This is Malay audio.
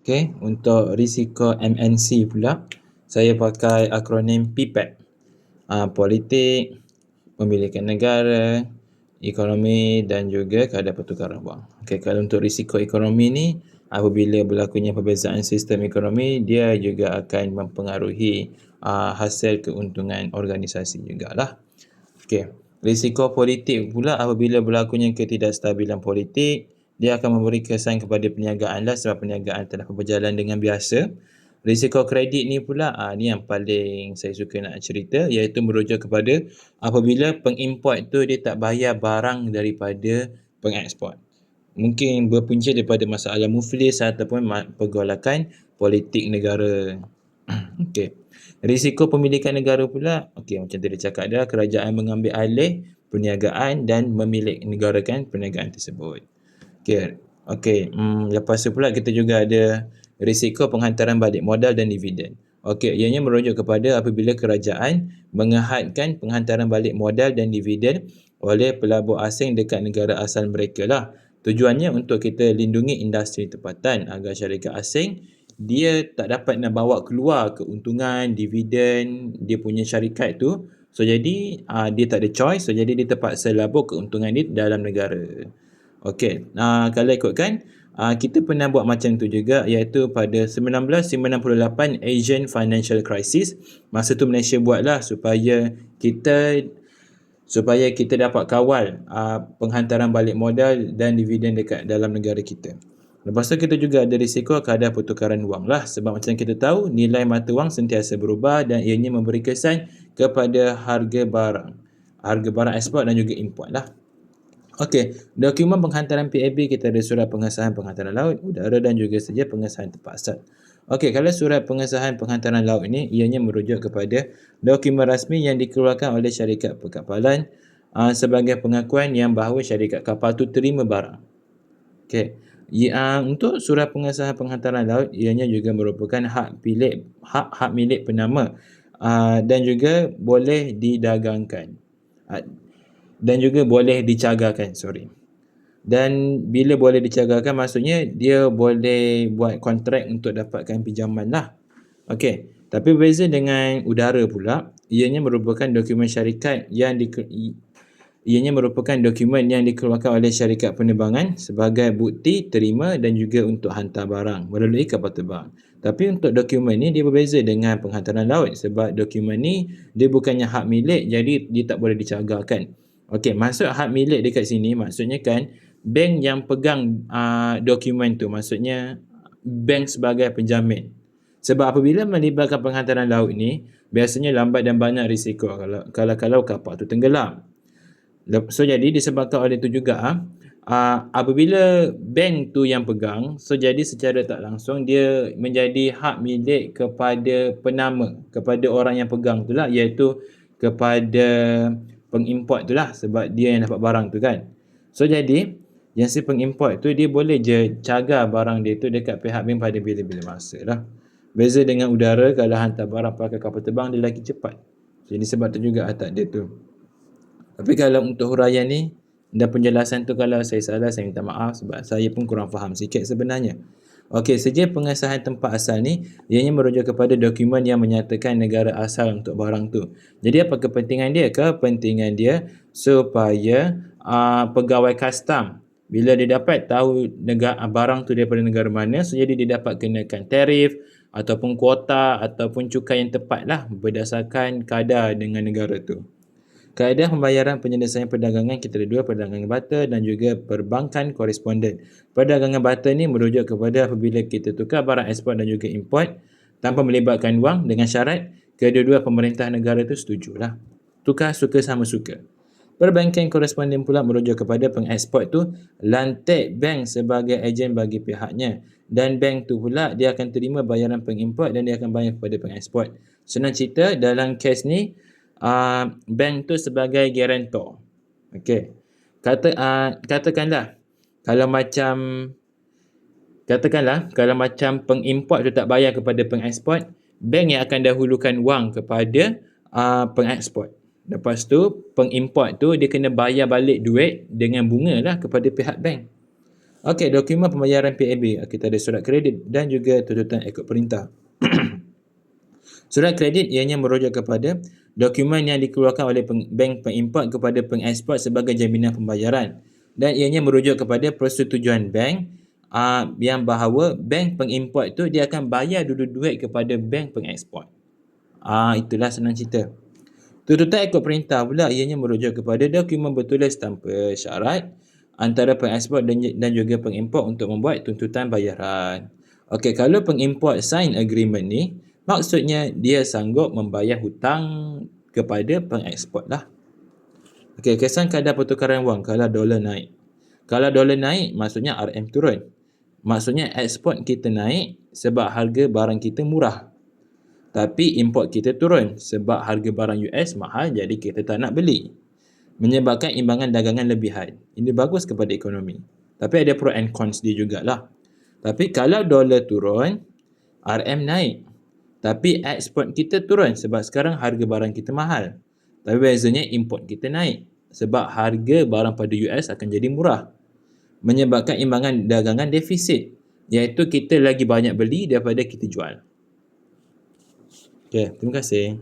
Okey, untuk risiko MNC pula, saya pakai akronim PPEC. Politik, pemilikan negara, ekonomi dan juga kadar pertukaran wang. Okey, kalau untuk risiko ekonomi ni, apabila berlakunya perbezaan sistem ekonomi, dia juga akan mempengaruhi hasil keuntungan organisasi jugalah. Okey, risiko politik pula apabila berlakunya ketidakstabilan politik, dia akan memberi kesan kepada perniagaan lah sebab perniagaan telah berjalan dengan biasa. Risiko kredit ni pula, ni yang paling saya suka nak cerita, iaitu merujuk kepada apabila pengimport tu dia tak bayar barang daripada pengeksport. Mungkin berpunca daripada masalah muflis ataupun pergolakan politik negara. Okey. Risiko pemilikan negara pula, okey, macam tadi cakap dah, kerajaan mengambil alih perniagaan dan memilik negarakan perniagaan tersebut. Okey. Okey, lepas tu pula kita juga ada risiko penghantaran balik modal dan dividen. Okey, ianya merujuk kepada apabila kerajaan mengehadkan penghantaran balik modal dan dividen oleh pelabur asing dekat negara asal mereka lah. Tujuannya untuk kita lindungi industri tempatan agar syarikat asing dia tak dapat nak bawa keluar keuntungan, dividen dia punya syarikat tu. So jadi dia tak ada choice, so jadi dia terpaksa labur keuntungan dia dalam negara. Okey, kalau ikutkan kita pernah buat macam tu juga, iaitu pada 1998 Asian Financial Crisis. Masa tu Malaysia buatlah supaya kita dapat kawal penghantaran balik modal dan dividen dekat dalam negara kita. Lepas tu kita juga ada risiko kadar pertukaran wang lah, sebab macam kita tahu nilai mata wang sentiasa berubah dan ianya memberi kesan kepada harga barang ekspor dan juga import lah. Okey, dokumen penghantaran PAB kita ada surat pengesahan penghantaran laut, udara dan juga saja pengesahan tempat asal. Okey, kalau surat pengesahan penghantaran laut ini ianya merujuk kepada dokumen rasmi yang dikeluarkan oleh syarikat perkapalan sebagai pengakuan yang bahawa syarikat kapal tu terima barang. Okey. Untuk surat pengesahan penghantaran laut ianya juga merupakan hak milik penama dan juga boleh didagangkan dan juga boleh dicagarkan, Dan bila boleh dicagarkan maksudnya dia boleh buat kontrak untuk dapatkan pinjaman lah. Okey, tapi berbeza dengan udara pula, ianya merupakan dokumen yang dikeluarkan oleh syarikat penerbangan sebagai bukti terima dan juga untuk hantar barang melalui kapal terbang. Tapi untuk dokumen ni dia berbeza dengan penghantaran laut sebab dokumen ni dia bukannya hak milik, jadi dia tak boleh dicagarkan. Okey, maksud hak milik dekat sini maksudnya kan bank yang pegang dokumen tu, maksudnya bank sebagai penjamin. Sebab apabila melibatkan penghantaran laut ni, biasanya lambat dan banyak risiko kalau kapal tu tenggelam. So jadi disebabkan oleh itu juga apabila bank tu yang pegang, so jadi secara tak langsung dia menjadi hak milik kepada penama, kepada orang yang pegang tu lah, iaitu kepada pengimport tu lah, sebab dia yang dapat barang tu kan. So jadi yang si pengimport tu dia boleh je cagar barang dia tu dekat pihak bank pada bila-bila masa lah. Beza dengan udara, kalau hantar barang pakai kapal terbang dia lagi cepat. Jadi sebab tu juga tak dia tu. Tapi kalau untuk huraian ni dan penjelasan tu kalau saya salah, saya minta maaf sebab saya pun kurang faham sikit sebenarnya. Okey, sejak pengesahan tempat asal ni, ianya merujuk kepada dokumen yang menyatakan negara asal untuk barang tu. Jadi apa kepentingan dia? Kepentingan dia supaya pegawai custom bila dia dapat tahu barang tu daripada negara mana, so jadi dia dapat kenakan tarif ataupun kuota ataupun cukai yang tepat lah berdasarkan kadar dengan negara tu. Kaedah pembayaran penyelesaian perdagangan kita ada dua, perdagangan barter dan juga perbankan koresponden. Perdagangan barter ni merujuk kepada apabila kita tukar barang ekspor dan juga import tanpa melibatkan wang dengan syarat kedua-dua pemerintah negara tu setujulah. Tukar suka sama suka. Perbankan koresponden pula merujuk kepada pengeksport tu lantik bank sebagai ejen bagi pihaknya, dan bank tu pula dia akan terima bayaran pengimport dan dia akan bayar kepada pengeksport. Senang cerita, dalam kes ni bank tu sebagai guarantor. Okey. Katakanlah kalau macam pengimport tu tak bayar kepada pengeksport, bank yang akan dahulukan wang kepada pengeksport. Lepas tu pengimport tu dia kena bayar balik duit dengan bunga lah kepada pihak bank. Okey, dokumen pembayaran PAB. Kita ada surat kredit dan juga tuntutan ikut perintah. Surat kredit ianya merujuk kepada dokumen yang dikeluarkan oleh bank pengimport kepada pengeksport sebagai jaminan pembayaran, dan ianya merujuk kepada persetujuan bank yang bahawa bank pengimport tu dia akan bayar dulu duit kepada bank pengeksport. Itulah senang cerita. Tuntutan ikut perintah pula ianya merujuk kepada dokumen bertulis tanpa syarat antara pengeksport dan juga pengimport untuk membuat tuntutan bayaran. Okey, kalau pengimport sign agreement ni, maksudnya dia sanggup membayar hutang kepada pengeksport lah. Okey, kesan kadar pertukaran wang kalau dolar naik. Kalau dolar naik, maksudnya RM turun. Maksudnya eksport kita naik sebab harga barang kita murah. Tapi import kita turun sebab harga barang US mahal, jadi kita tak nak beli. Menyebabkan imbangan dagangan lebihan. Ini bagus kepada ekonomi. Tapi ada pro and cons dia jugalah. Tapi kalau dolar turun, RM naik. Tapi eksport kita turun sebab sekarang harga barang kita mahal. Tapi bezanya import kita naik sebab harga barang pada US akan jadi murah. Menyebabkan imbangan dagangan defisit, iaitu kita lagi banyak beli daripada kita jual. Okey, terima kasih.